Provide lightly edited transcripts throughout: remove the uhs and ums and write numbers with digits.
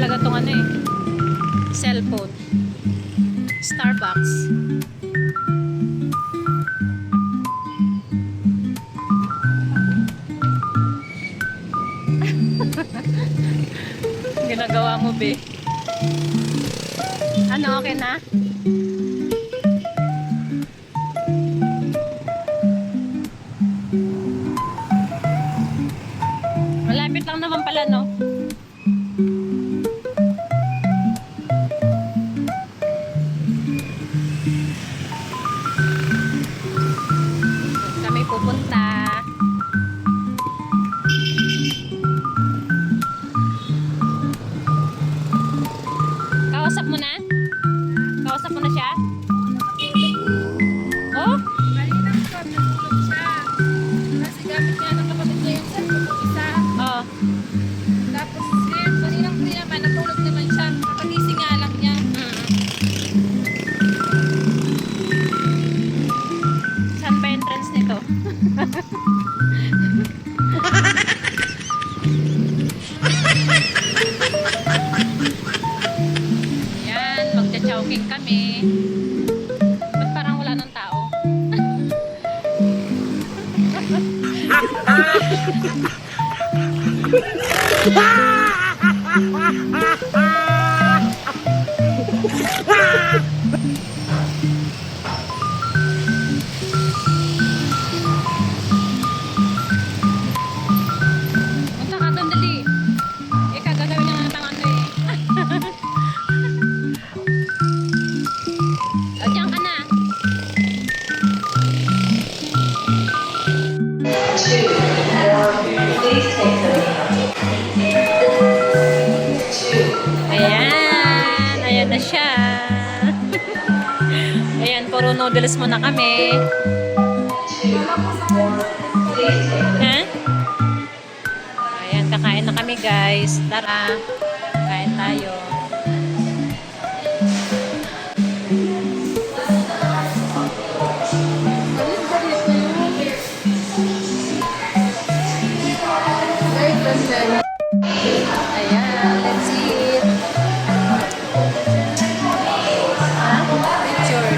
talaga tong ano eh. Cellphone. Starbucks. Ginagawa mo, be. Ano, okay na? Malapit lang naman pala, no? Kami pupunta. Kausap mo na? Kausap mo na siya? Oh? Kanina ko, natulog siya. Kasi gamit niya ng kapatid niya yung cellphone ko isa. Oh. Tapos, kaninang free naman, natulog naman siya. Nakagising nga lang niya. Saan ba entrance nito? Yan, magcha-chowking kami. Ba't parang wala ng tao? Punta ka doon, dali. Eh, kagagawin niya ng ano eh. O, diyan ka na. Ayan. Ayan na siya. Ayan, puro noodles muna kami. Ha? Ayan, kakain na kami guys. Tara, kain tayo. Ayan, let's eat. Ha? Picture.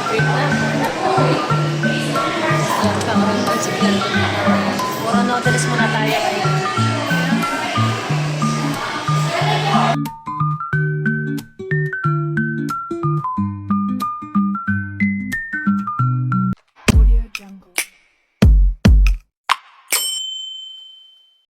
Wait na. Ayan, pangalan ko si Glenn. Puro noodles muna tayo.